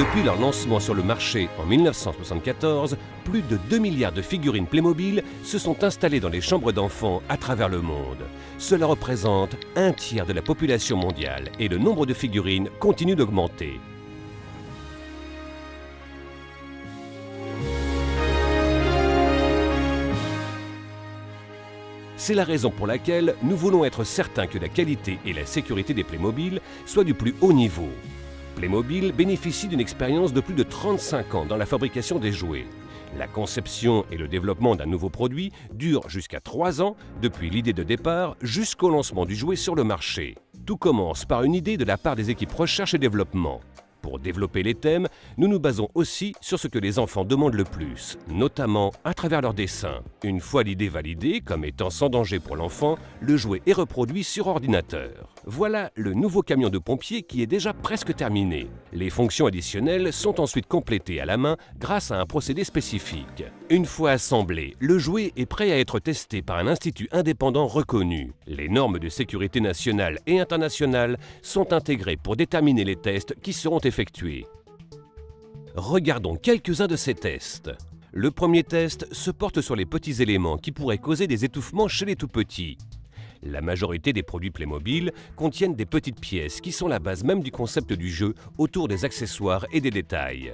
Depuis leur lancement sur le marché en 1974, plus de 2 milliards de figurines Playmobil se sont installées dans les chambres d'enfants à travers le monde. Cela représente un tiers de la population mondiale et le nombre de figurines continue d'augmenter. C'est la raison pour laquelle nous voulons être certains que la qualité et la sécurité des Playmobil soient du plus haut niveau. Playmobil bénéficie d'une expérience de plus de 35 ans dans la fabrication des jouets. La conception et le développement d'un nouveau produit durent jusqu'à 3 ans, depuis l'idée de départ jusqu'au lancement du jouet sur le marché. Tout commence par une idée de la part des équipes recherche et développement. Pour développer les thèmes, nous nous basons aussi sur ce que les enfants demandent le plus, notamment à travers leurs dessins. Une fois l'idée validée comme étant sans danger pour l'enfant, le jouet est reproduit sur ordinateur. Voilà le nouveau camion de pompiers qui est déjà presque terminé. Les fonctions additionnelles sont ensuite complétées à la main grâce à un procédé spécifique. Une fois assemblé, le jouet est prêt à être testé par un institut indépendant reconnu. Les normes de sécurité nationale et internationale sont intégrées pour déterminer les tests qui seront effectués. Regardons quelques-uns de ces tests. Le premier test se porte sur les petits éléments qui pourraient causer des étouffements chez les tout-petits. La majorité des produits Playmobil contiennent des petites pièces qui sont la base même du concept du jeu autour des accessoires et des détails.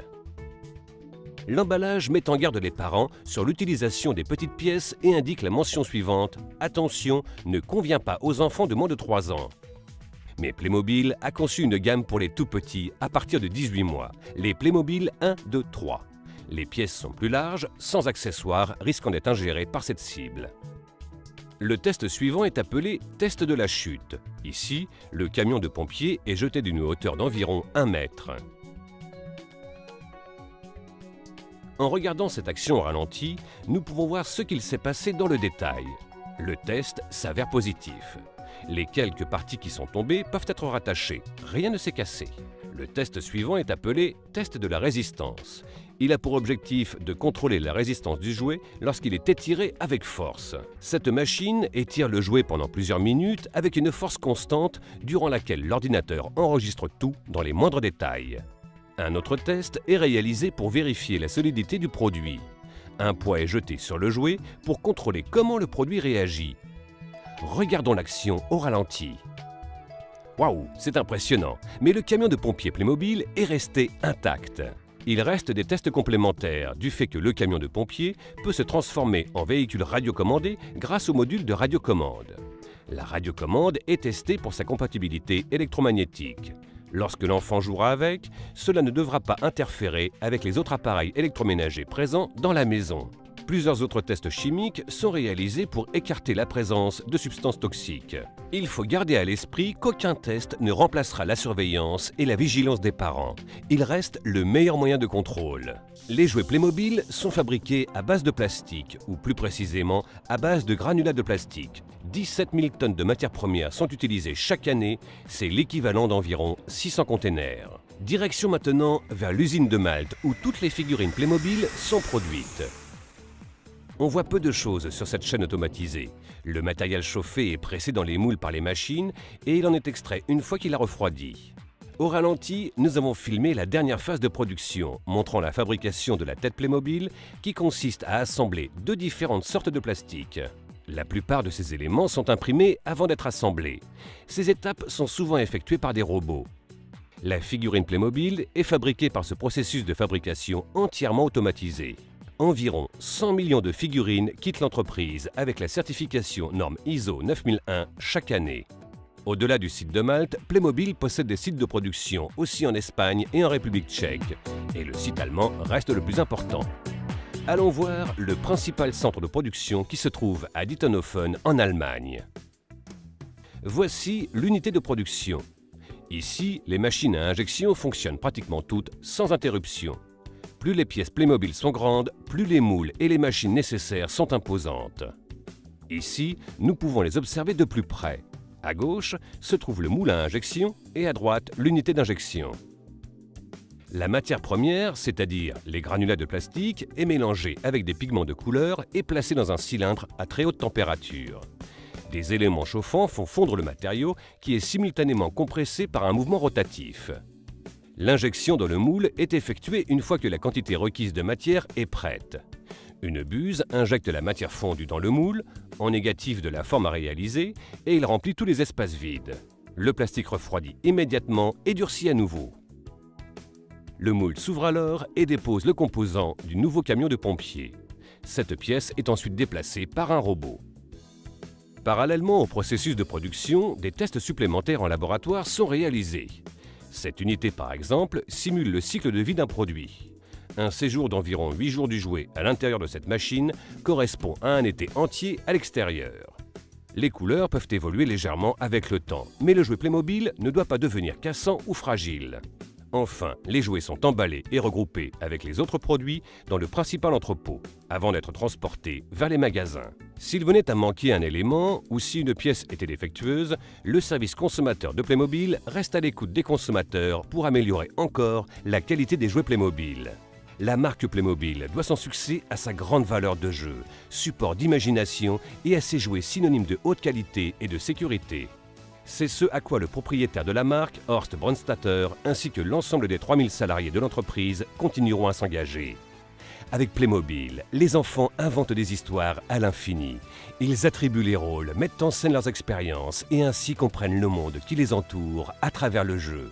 L'emballage met en garde les parents sur l'utilisation des petites pièces et indique la mention suivante « Attention, ne convient pas aux enfants de moins de 3 ans ». Mais Playmobil a conçu une gamme pour les tout-petits à partir de 18 mois, les Playmobil 1, 2, 3. Les pièces sont plus larges, sans accessoires, risquant d'être ingérées par cette cible. Le test suivant est appelé « test de la chute ». Ici, le camion de pompiers est jeté d'une hauteur d'environ 1 mètre. En regardant cette action au ralenti, nous pouvons voir ce qu'il s'est passé dans le détail. Le test s'avère positif. Les quelques parties qui sont tombées peuvent être rattachées. Rien ne s'est cassé. Le test suivant est appelé « test de la résistance ». Il a pour objectif de contrôler la résistance du jouet lorsqu'il est étiré avec force. Cette machine étire le jouet pendant plusieurs minutes avec une force constante durant laquelle l'ordinateur enregistre tout dans les moindres détails. Un autre test est réalisé pour vérifier la solidité du produit. Un poids est jeté sur le jouet pour contrôler comment le produit réagit. Regardons l'action au ralenti. Waouh, c'est impressionnant, mais le camion de pompiers Playmobil est resté intact. Il reste des tests complémentaires du fait que le camion de pompiers peut se transformer en véhicule radiocommandé grâce au module de radiocommande. La radiocommande est testée pour sa compatibilité électromagnétique. Lorsque l'enfant jouera avec, cela ne devra pas interférer avec les autres appareils électroménagers présents dans la maison. Plusieurs autres tests chimiques sont réalisés pour écarter la présence de substances toxiques. Il faut garder à l'esprit qu'aucun test ne remplacera la surveillance et la vigilance des parents. Il reste le meilleur moyen de contrôle. Les jouets Playmobil sont fabriqués à base de plastique, ou plus précisément à base de granulats de plastique. 17 000 tonnes de matières premières sont utilisées chaque année, c'est l'équivalent d'environ 600 containers. Direction maintenant vers l'usine de Malte où toutes les figurines Playmobil sont produites. On voit peu de choses sur cette chaîne automatisée. Le matériel chauffé est pressé dans les moules par les machines et il en est extrait une fois qu'il a refroidi. Au ralenti, nous avons filmé la dernière phase de production, montrant la fabrication de la tête Playmobil qui consiste à assembler 2 différentes sortes de plastique. La plupart de ces éléments sont imprimés avant d'être assemblés. Ces étapes sont souvent effectuées par des robots. La figurine Playmobil est fabriquée par ce processus de fabrication entièrement automatisé. Environ 100 millions de figurines quittent l'entreprise avec la certification norme ISO 9001 chaque année. Au-delà du site de Malte, Playmobil possède des sites de production aussi en Espagne et en République tchèque. Et le site allemand reste le plus important. Allons voir le principal centre de production qui se trouve à Dittenhofen en Allemagne. Voici l'unité de production. Ici, les machines à injection fonctionnent pratiquement toutes sans interruption. Plus les pièces Playmobil sont grandes, plus les moules et les machines nécessaires sont imposantes. Ici, nous pouvons les observer de plus près. À gauche se trouve le moule à injection et à droite l'unité d'injection. La matière première, c'est-à-dire les granulats de plastique, est mélangée avec des pigments de couleur et placée dans un cylindre à très haute température. Des éléments chauffants font fondre le matériau qui est simultanément compressé par un mouvement rotatif. L'injection dans le moule est effectuée une fois que la quantité requise de matière est prête. Une buse injecte la matière fondue dans le moule, en négatif de la forme à réaliser, et il remplit tous les espaces vides. Le plastique refroidit immédiatement et durcit à nouveau. Le moule s'ouvre alors et dépose le composant du nouveau camion de pompiers. Cette pièce est ensuite déplacée par un robot. Parallèlement au processus de production, des tests supplémentaires en laboratoire sont réalisés. Cette unité, par exemple, simule le cycle de vie d'un produit. Un séjour d'environ 8 jours du jouet à l'intérieur de cette machine correspond à un été entier à l'extérieur. Les couleurs peuvent évoluer légèrement avec le temps, mais le jouet Playmobil ne doit pas devenir cassant ou fragile. Enfin, les jouets sont emballés et regroupés avec les autres produits dans le principal entrepôt, avant d'être transportés vers les magasins. S'il venait à manquer un élément ou si une pièce était défectueuse, le service consommateur de Playmobil reste à l'écoute des consommateurs pour améliorer encore la qualité des jouets Playmobil. La marque Playmobil doit son succès à sa grande valeur de jeu, support d'imagination et à ses jouets synonymes de haute qualité et de sécurité. C'est ce à quoi le propriétaire de la marque, Horst Brandstatter, ainsi que l'ensemble des 3000 salariés de l'entreprise continueront à s'engager. Avec Playmobil, les enfants inventent des histoires à l'infini. Ils attribuent les rôles, mettent en scène leurs expériences et ainsi comprennent le monde qui les entoure à travers le jeu.